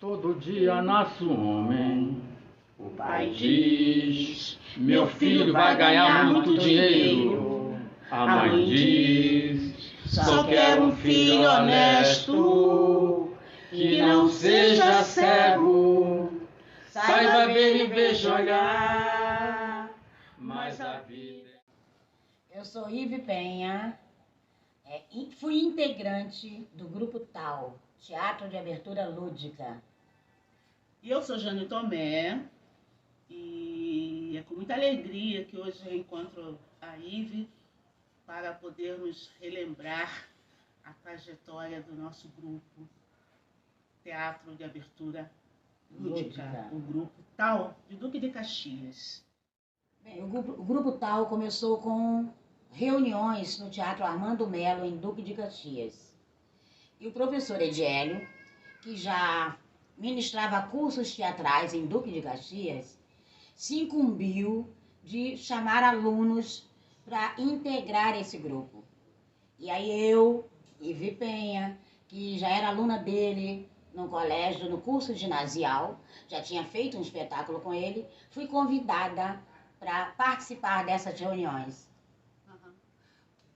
Todo dia nasce um homem, o pai diz, meu filho vai ganhar muito dinheiro. A mãe diz, só quero um filho honesto, que não seja cego, saiba ver e veja olhar, mas a vida... Eu sou Ive Penha, fui integrante do Grupo TAU, Teatro de Abertura Lúdica. E eu sou Jane Tomé, e é com muita alegria que hoje eu encontro a Ive para podermos relembrar a trajetória do nosso grupo Teatro de Abertura Lúdica, o Grupo TAU de Duque de Caxias. Bem, o Grupo TAU começou com reuniões no Teatro Armando Melo, em Duque de Caxias. E o professor Ediélio, que já ministrava cursos teatrais em Duque de Caxias, se incumbiu de chamar alunos para integrar esse grupo. E aí eu, Ive Penha, que já era aluna dele no colégio, no curso ginasial, já tinha feito um espetáculo com ele, fui convidada para participar dessas reuniões.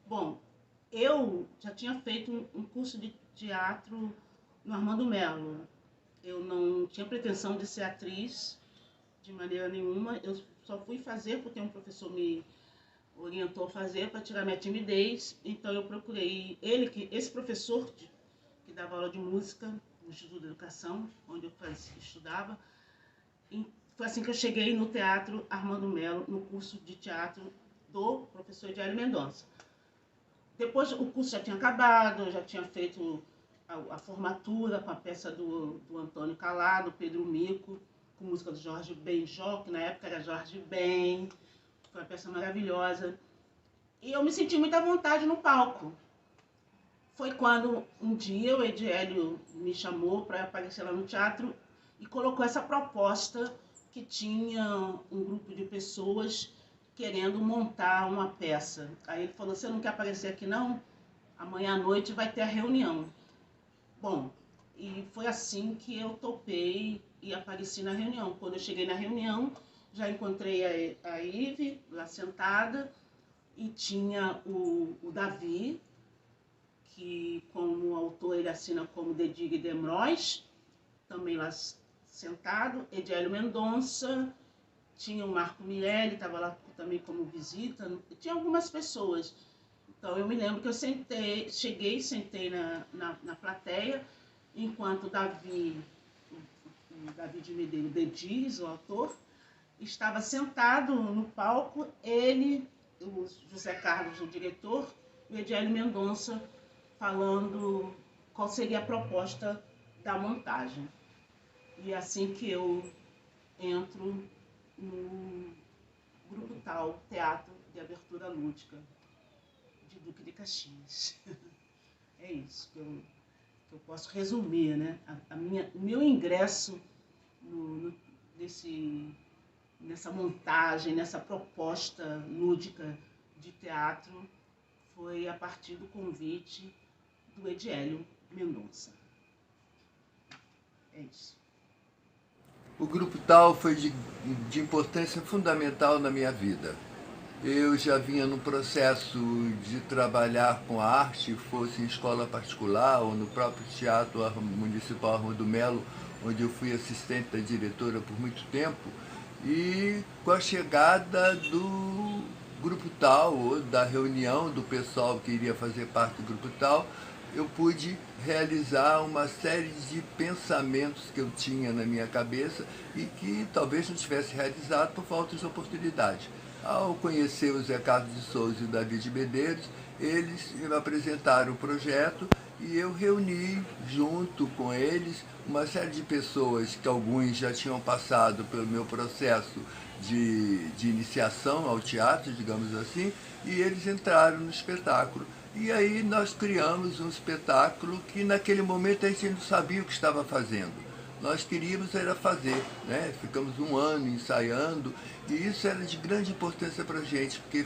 Bom, eu já tinha feito um curso de teatro no Armando Melo. Eu não tinha pretensão de ser atriz de maneira nenhuma. Eu só fui fazer porque um professor me orientou a fazer para tirar minha timidez. Então eu procurei esse professor que dava aula de música no Instituto de Educação, onde eu estudava. E foi assim que eu cheguei no Teatro Armando Melo, no curso de teatro do professor Ediélio Mendonça. Depois o curso já tinha acabado, eu já tinha feito a formatura com a peça do Antônio Calado, Pedro Mico, com música do Jorge Benjó, que na época era Jorge Ben. Foi uma peça maravilhosa. E eu me senti muito à vontade no palco. Foi quando um dia o Ediélio me chamou para aparecer lá no teatro e colocou essa proposta que tinha um grupo de pessoas querendo montar uma peça. Aí ele falou, você não quer aparecer aqui não? Amanhã à noite vai ter a reunião. Bom, e foi assim que eu topei e apareci na reunião. Quando eu cheguei na reunião, já encontrei a Ive lá sentada e tinha o Davi, que como autor ele assina como Dedige Demrois, também lá sentado, Ediélio Mendonça, tinha o Marco Mirelli, estava lá também como visita, tinha algumas pessoas. Então eu me lembro que eu cheguei e sentei na plateia, enquanto o Davi de Medeiros, Dediz, o autor, estava sentado no palco, ele, o José Carlos, o diretor, e o Ediélio Mendonça falando qual seria a proposta da montagem. E é assim que eu entro no Grupo TAU, Teatro de Abertura Lúdica, de Duque de Caxias. É isso que eu posso resumir, né? O meu ingresso nessa montagem, nessa proposta lúdica de teatro foi a partir do convite do Ediélio Mendonça. É isso. O Grupo TAU foi de importância fundamental na minha vida. Eu já vinha no processo de trabalhar com arte, fosse em escola particular ou no próprio Teatro Municipal Armando Melo, onde eu fui assistente da diretora por muito tempo, e com a chegada do Grupo TAU, ou da reunião do pessoal que iria fazer parte do Grupo TAU, eu pude realizar uma série de pensamentos que eu tinha na minha cabeça e que talvez não tivesse realizado por falta de oportunidade. Ao conhecer o Zé Carlos de Souza e o Davi de Medeiros, eles me apresentaram o projeto e eu reuni junto com eles uma série de pessoas que alguns já tinham passado pelo meu processo de iniciação ao teatro, digamos assim, e eles entraram no espetáculo. E aí nós criamos um espetáculo que naquele momento a gente não sabia o que estava fazendo. Nós queríamos era fazer, né? Ficamos um ano ensaiando e isso era de grande importância para a gente, porque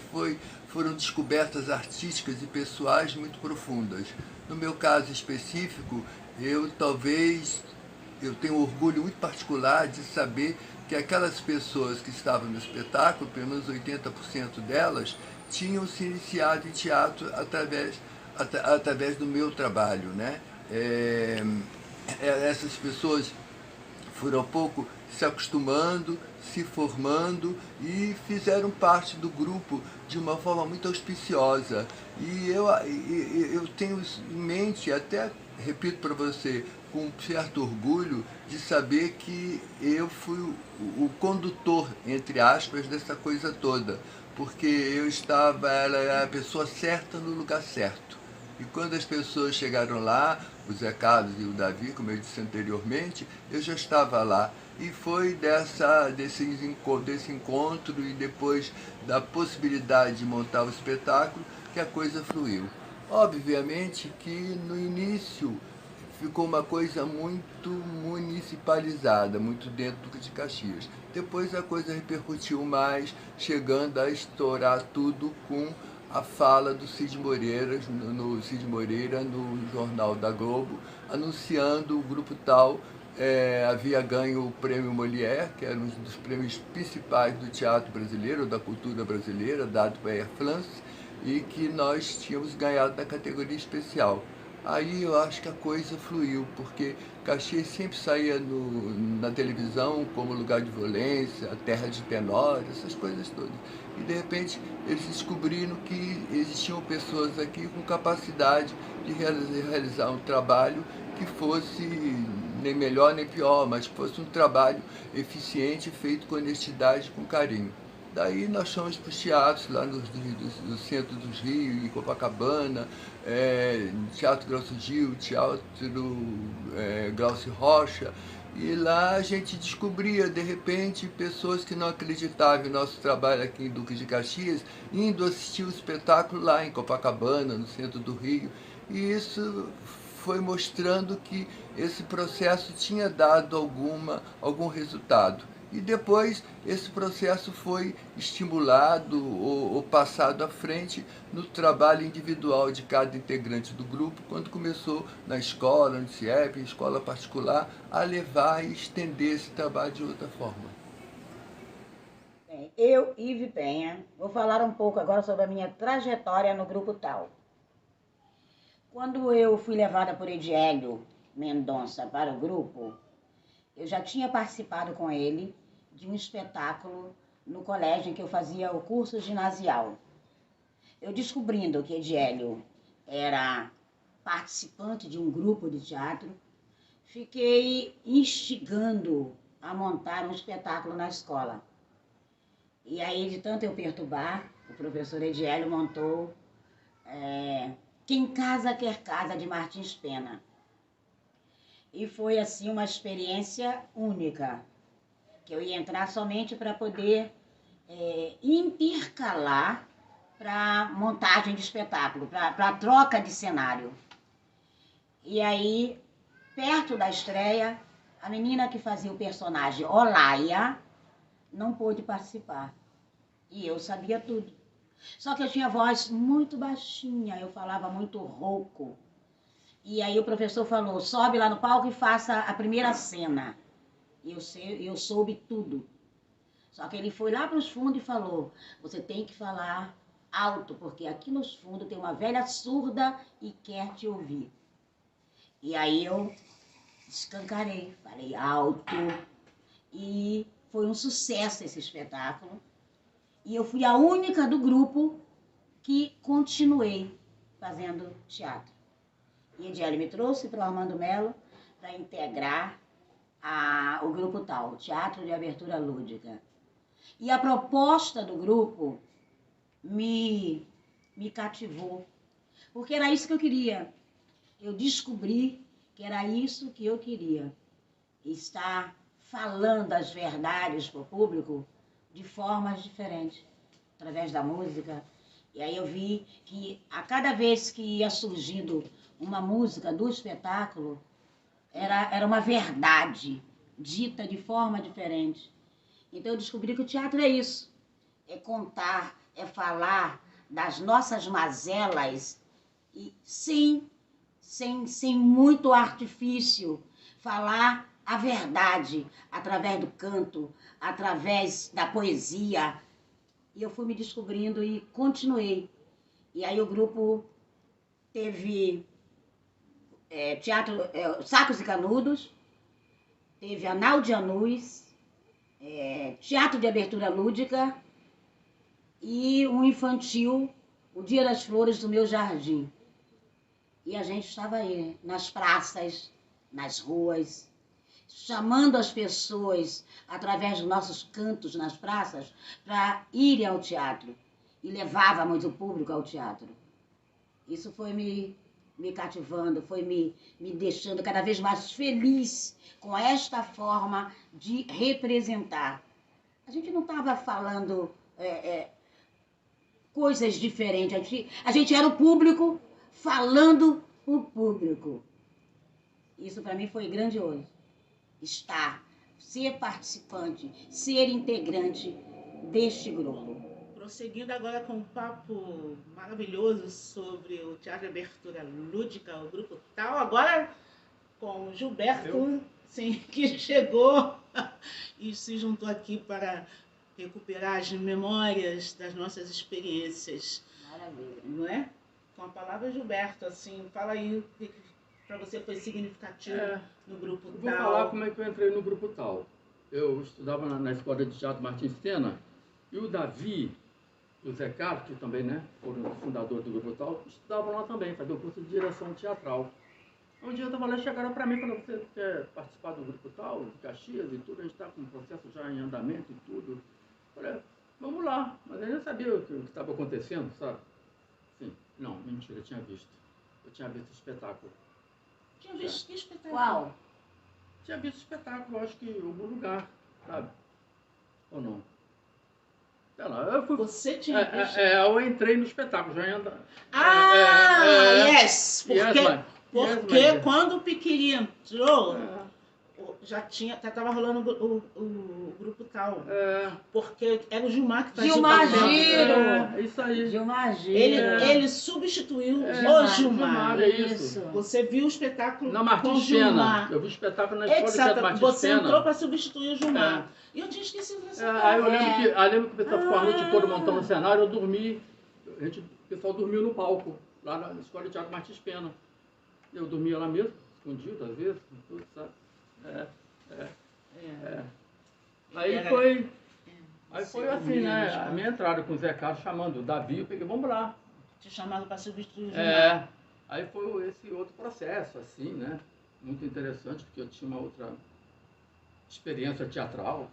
foram descobertas artísticas e pessoais muito profundas. No meu caso específico, eu talvez eu tenho um orgulho muito particular de saber que aquelas pessoas que estavam no espetáculo, pelo menos 80% delas, tinham se iniciado em teatro através do meu trabalho, né? Essas pessoas foram um pouco se acostumando, se formando e fizeram parte do grupo de uma forma muito auspiciosa. E eu tenho em mente, até repito para você, com um certo orgulho de saber que eu fui o condutor, entre aspas, dessa coisa toda, porque era a pessoa certa no lugar certo. E quando as pessoas chegaram lá, o Zé Carlos e o Davi, como eu disse anteriormente, eu já estava lá. E foi desse encontro e depois da possibilidade de montar o espetáculo que a coisa fluiu. Obviamente que no início ficou uma coisa muito municipalizada, muito dentro de Caxias. Depois a coisa repercutiu mais, chegando a estourar tudo com a fala do Cid Moreira no Jornal da Globo, anunciando o grupo tal havia ganho o prêmio Molière, que era um dos prêmios principais do teatro brasileiro, da cultura brasileira, dado para a Air France, e que nós tínhamos ganhado da categoria especial. Aí eu acho que a coisa fluiu, porque Caxias sempre saía na televisão como lugar de violência, a terra de tenores, essas coisas todas. E de repente eles descobriram que existiam pessoas aqui com capacidade de realizar um trabalho que fosse nem melhor nem pior, mas que fosse um trabalho eficiente, feito com honestidade e com carinho. Daí nós fomos para os teatros lá no centro dos Rios, em Copacabana, Teatro Glaucio Gil, Teatro Glaucio Rocha, e lá a gente descobria, de repente, pessoas que não acreditavam em nosso trabalho aqui em Duque de Caxias, indo assistir o espetáculo lá em Copacabana, no centro do Rio, e isso foi mostrando que esse processo tinha dado algum resultado. E depois esse processo foi estimulado ou passado à frente no trabalho individual de cada integrante do grupo, quando começou na escola, no CIEP, escola particular, a levar e estender esse trabalho de outra forma. Bem, eu, Ive Penha, vou falar um pouco agora sobre a minha trajetória no Grupo Tal. Quando eu fui levada por Ediélio Mendonça para o grupo, eu já tinha participado com ele de um espetáculo no colégio em que eu fazia o curso ginasial. Eu descobrindo que Ediélio era participante de um grupo de teatro, fiquei instigando a montar um espetáculo na escola. E aí, de tanto eu perturbar, o professor Ediélio montou Quem Casa Quer Casa, de Martins Pena. E foi, assim, uma experiência única, que eu ia entrar somente para poder intercalar para montagem de espetáculo, para troca de cenário. E aí, perto da estreia, a menina que fazia o personagem Olaia não pôde participar. E eu sabia tudo. Só que eu tinha voz muito baixinha, eu falava muito rouco. E aí o professor falou, sobe lá no palco e faça a primeira cena. E eu soube tudo. Só que ele foi lá para os fundos e falou, você tem que falar alto, porque aqui nos fundos tem uma velha surda e quer te ouvir. E aí eu escancarei, falei alto. E foi um sucesso esse espetáculo. E eu fui a única do grupo que continuei fazendo teatro. E Ediélio me trouxe para o Armando Mello para integrar o Grupo Tal, Teatro de Abertura Lúdica. E a proposta do grupo me cativou, porque era isso que eu queria. Eu descobri que era isso que eu queria, estar falando as verdades para o público de formas diferentes, através da música. E aí eu vi que a cada vez que ia surgindo uma música do espetáculo, era uma verdade dita de forma diferente. Então eu descobri que o teatro é isso, é contar, é falar das nossas mazelas e sem muito artifício, falar a verdade através do canto, através da poesia. E eu fui me descobrindo e continuei. E aí o grupo teve teatro Sacos e Canudos, teve Anal de Anus, teatro de abertura lúdica e um infantil, o Dia das Flores do Meu Jardim. E a gente estava aí, nas praças, nas ruas, chamando as pessoas, através dos nossos cantos nas praças, para irem ao teatro. E levávamos o público ao teatro. Isso foi me cativando, foi me deixando cada vez mais feliz com esta forma de representar. A gente não estava falando coisas diferentes, a gente era o público falando o público. Isso para mim foi grandioso. Ser participante, ser integrante deste grupo. Prosseguindo agora com um papo maravilhoso sobre o Teatro de Abertura Lúdica, o Grupo Tal, agora com o Gilberto, sim, que chegou e se juntou aqui para recuperar as memórias das nossas experiências. Maravilha. Não é? Com a palavra Gilberto, assim, fala aí o que para você foi significativo no Grupo Tal. Vou falar como é que eu entrei no Grupo Tal. Eu estudava na Escola de Teatro Martins Pena e o Davi e o Zé Carlos, que também foram os fundadores do Grupo Tal, estudavam lá também, faziam o curso de direção teatral. Um dia eu estava lá e chegaram para mim e falaram: você quer participar do Grupo Tal, de Caxias e tudo? A gente está com um processo já em andamento e tudo. Eu falei: vamos lá. Mas eu nem sabia o que estava acontecendo, sabe? Sim, não, mentira, eu tinha visto. Eu tinha visto o espetáculo. Tinha visto que espetáculo? Qual? Tinha visto o espetáculo, acho que em algum lugar, sabe? Ou não? Sei lá, eu fui... Você tinha visto? Eu entrei no espetáculo, já ia andar. Yes! Porque quando o Piquiri entrou, já estava rolando o Grupo Tal. Porque era o Gilmar que fazia Gilmar o papel. Giro! Isso aí. Gilmar Giro. Ele substituiu o Gilmar. É isso. Você viu o espetáculo Na com o Martins Gilmar. Pena. Eu vi o espetáculo na Escola de Teatro Martins Você Pena. entrou para substituir o Gilmar. E eu tinha esquecido dessa parte. Aí eu lembro que o pessoal ficou a noite toda montando o cenário, eu dormi. O pessoal dormiu no palco, lá na Escola de Teatro Martins Pena. Eu dormia lá mesmo, escondido às vezes, tudo, sabe? Aí foi assim, né? A minha entrada com o Zé Carlos chamando o Davi, eu peguei: vamos lá. Te chamaram para substituir o Gilmar. Aí foi esse outro processo, assim, né? Muito interessante, porque eu tinha uma outra experiência teatral.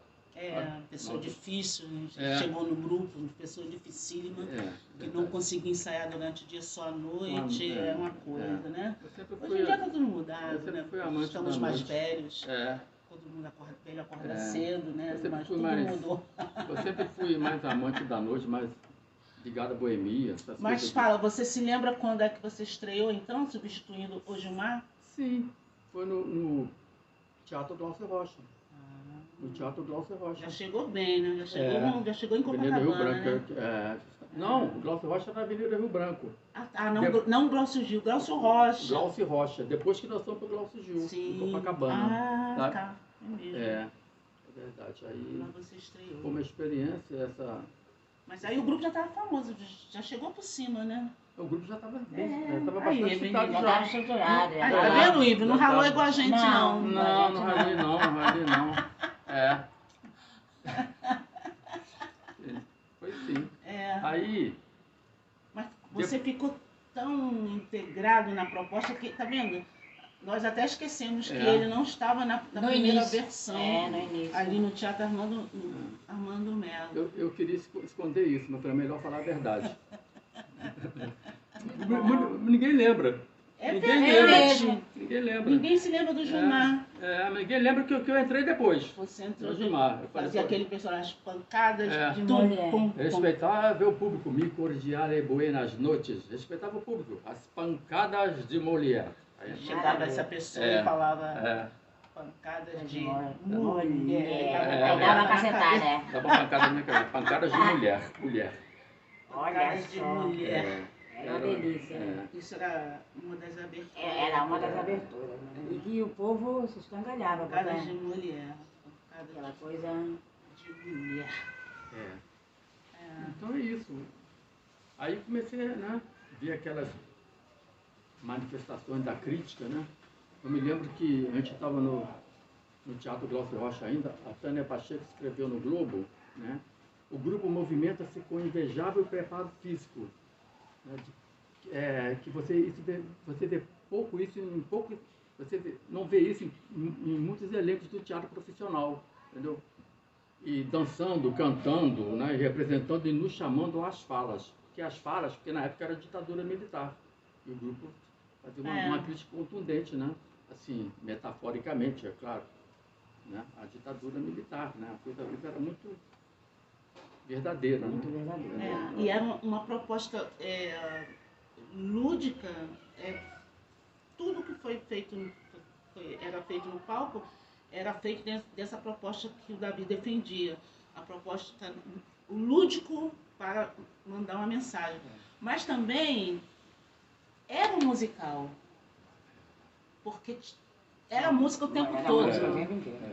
Pessoa difícil, né? Chegou no grupo, uma pessoa dificílima, que não conseguia ensaiar durante o dia, só à noite, é uma coisa, né? Hoje em dia tá tudo mudado, né? Estamos mais velhos, todo mundo acorda cedo, né? Mas tudo mudou. Eu sempre fui mais amante da noite, mais ligado à boemia. Mas fala, você se lembra quando é que você estreou, então, substituindo o Gilmar? Sim, foi no Teatro Glaucio Rocha. No Teatro Glaucio Rocha. Já chegou bem, né? Já chegou em Copacabana, Rio Branco, né? Não, o Glaucio Rocha na Avenida Rio Branco. Não o Glaucio Gil, Glaucio Rocha. Glaucio Rocha, depois que nós fomos para o Glaucio Gil, em Copacabana. Tá. É mesmo. É verdade. Aí Mas você estreou. foi uma experiência essa... Mas aí o grupo já estava famoso, já chegou por cima, né? O grupo já estava bastante citado Já estava estruturado. Tá vendo, Ivo? Não ralou igual a gente, não. Não ralei não. Foi sim. Aí... Mas você ficou tão integrado na proposta que, tá vendo? Nós até esquecemos que ele não estava na primeira versão, no início. ali no Teatro Armando Melo. Eu queria esconder isso, mas foi melhor falar a verdade. Ninguém lembra. Ninguém lembra. Ninguém se lembra do Gilmar. Mas ninguém lembra que eu entrei depois. Você entrou no Gilmar. Fazia aquele personagem, pancadas de mulher. mulher. Respeitava o público, mi cordiale buenas noites. Respeitava o público, as pancadas de mulher. Chegava essa pessoa e falava pancadas de mulher. Aí dava uma cacetada, Dava uma pancada na minha cabeça. Pancadas de mulher. Pancadas de mulher. Era delícia. Isso era uma das aberturas. Era uma das aberturas, né? E que o povo se escangalhava. Cada de mulher. Aquela coisa de mulher. Então é isso. Aí comecei, né, a ver aquelas manifestações da crítica, né? Eu me lembro que a gente estava no Teatro Glaucio Rocha ainda, a Tânia Pacheco escreveu no Globo, né? O grupo movimenta-se com invejável preparo físico, né? Que você vê pouco isso não vê isso em muitos elencos do teatro profissional, entendeu? E dançando, cantando, né? E representando e nos chamando às falas, porque na época era ditadura militar, e o grupo fazia uma crítica contundente, né? Assim, metaforicamente, é claro, né? A ditadura militar, né? A coisa era muito verdadeira, muito né? verdadeira. E era uma proposta lúdica. Tudo que foi feito era feito no palco, era feito dessa proposta que o Davi defendia. A proposta, o lúdico para mandar uma mensagem. Mas também era um musical. Porque era música o tempo todo.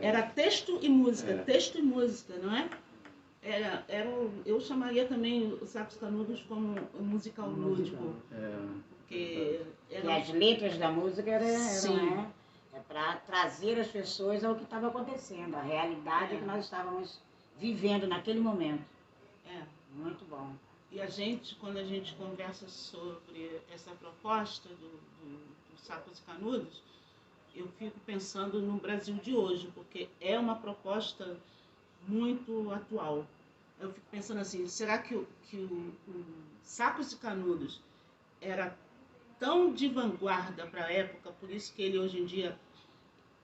Era texto e música, não é? Eu chamaria também os Sacos Canudos como um musical lúdico. Porque E as letras da música Sim. para trazer as pessoas ao que estava acontecendo, a realidade que nós estávamos vivendo naquele momento. Muito bom. E quando a gente conversa sobre essa proposta dos Sacos e Canudos, eu fico pensando no Brasil de hoje, porque é uma proposta muito atual. Eu fico pensando assim, será que o Sacos e Canudos era tão de vanguarda para a época, por isso que ele hoje em dia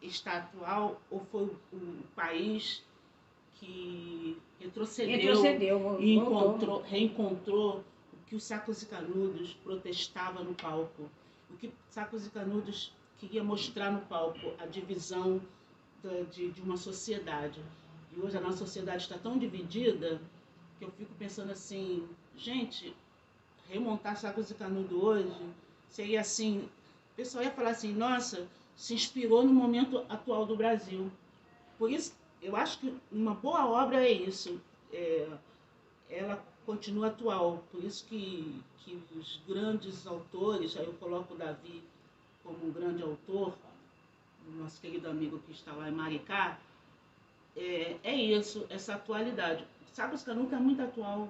está atual, ou foi o país que retrocedeu e reencontrou o que os Sacos e Canudos protestava no palco, o que Sacos e Canudos queria mostrar no palco, a divisão de uma sociedade. E hoje a nossa sociedade está tão dividida que eu fico pensando assim, gente, remontar Sacos e Canudos hoje seria assim, o pessoal ia falar assim, nossa, se inspirou no momento atual do Brasil. Por isso, eu acho que uma boa obra é isso, ela continua atual, por isso que os grandes autores, aí eu coloco o Davi como um grande autor, o nosso querido amigo que está lá em Maricá, é isso, essa atualidade. Sacos e Canudos é muito atual,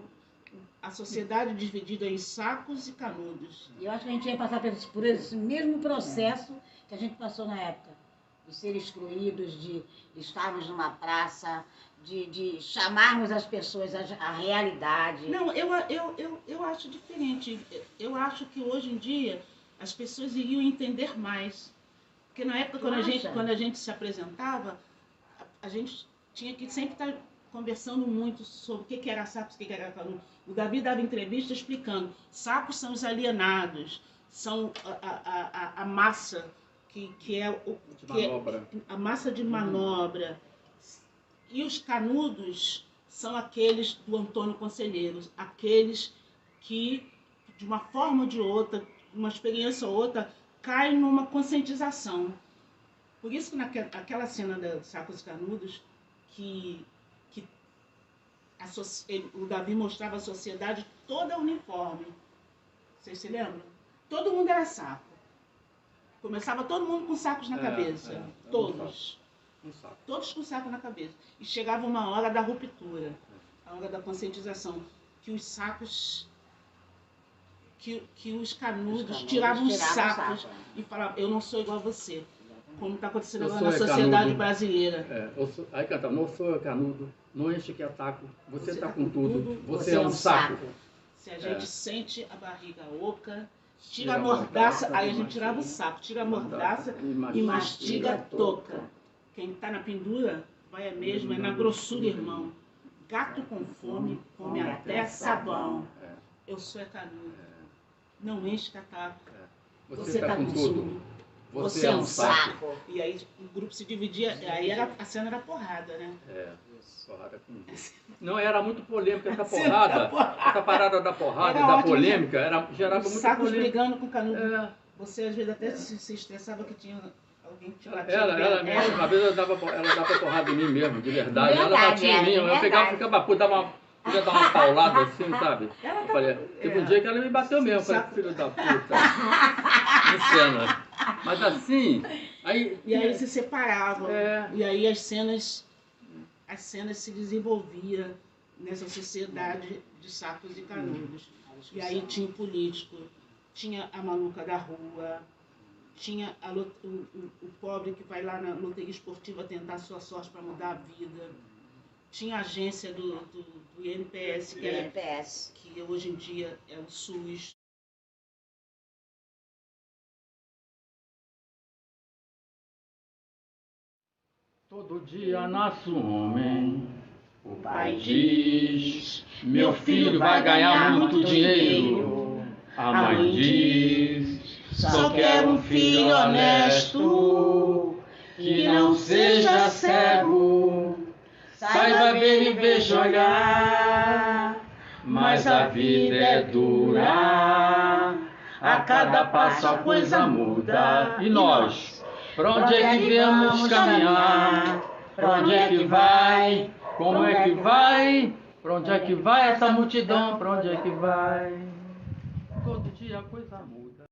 a sociedade dividida em sacos e canudos. E eu acho que a gente ia passar por esse mesmo processo que a gente passou na época, de ser excluídos, de estarmos numa praça, de chamarmos as pessoas à realidade. Não, eu acho diferente. Eu acho que hoje em dia as pessoas iriam entender mais. Porque na época, quando a gente se apresentava, a gente tinha que sempre estar conversando muito sobre o que era sacos, o que era canudo. O Davi dava entrevista explicando, sacos são os alienados, são a massa que é a massa de manobra. E os canudos são aqueles do Antônio Conselheiros, aqueles que, de uma forma ou de outra, uma experiência ou outra, caem numa conscientização. Por isso que naquela cena de Sacos e Canudos, que o Davi mostrava a sociedade toda uniforme. Vocês se lembram? Todo mundo era saco. Começava todo mundo com sacos na cabeça. Todos. Todos com saco na cabeça. E chegava uma hora da ruptura, a hora da conscientização, que os sacos, que os canudos tiravam os sacos e falavam, eu não sou igual a você. Como está acontecendo agora na sociedade brasileira. Aí cantava, não sou canudo, não enche que ataco, você está com tudo, você é um saco. Se a gente sente a barriga oca, tira a mordaça, aí a gente tirava o saco, tira a mordaça e mastiga a toca. Quem está na pendura vai mesmo, é na grossura, irmão. Gato com fome, come até sabão. Eu sou canudo. Não enche que ataco. Você está com tudo. Você é um saco. E aí o grupo se dividia, aí a cena era porrada, né? Deus. Porrada com Deus. Não, era muito polêmica essa Sim, porrada. porrada. Essa parada da porrada, Era da ótimo, polêmica, gerava Os muita sacos polêmica. brigando com canudo. É. Você às vezes até se estressava que tinha alguém que te batia. Ela mesmo, uma vez ela dava porrada em mim mesmo, de verdade. Ela Verdade, batia em mim, eu pegava, ficava puto, ia dar uma paulada assim, sabe? Eu falei, teve um dia que ela me bateu mesmo, eu falei, filho da puta. Em cena. Mas assim, aí... E aí se separavam. É. E aí as cenas se desenvolviam nessa sociedade de sacos e canudos. E aí tinha o político, tinha a maluca da rua, tinha o pobre que vai lá na loteria esportiva tentar sua sorte para mudar a vida. Tinha a agência do INPS, que hoje em dia é o SUS. Todo dia nasce um homem, o pai diz, meu filho vai ganhar muito dinheiro. A mãe diz, só quero um filho honesto, que não seja cego, saiba ver e veja olhar, mas a vida é dura, a cada passo a coisa muda. E nós? Pra onde é que viemos caminhar? Pra onde é que vai? Como é que vai? Pra onde é que vai essa multidão? Pra onde é que vai? Todo dia a coisa muda.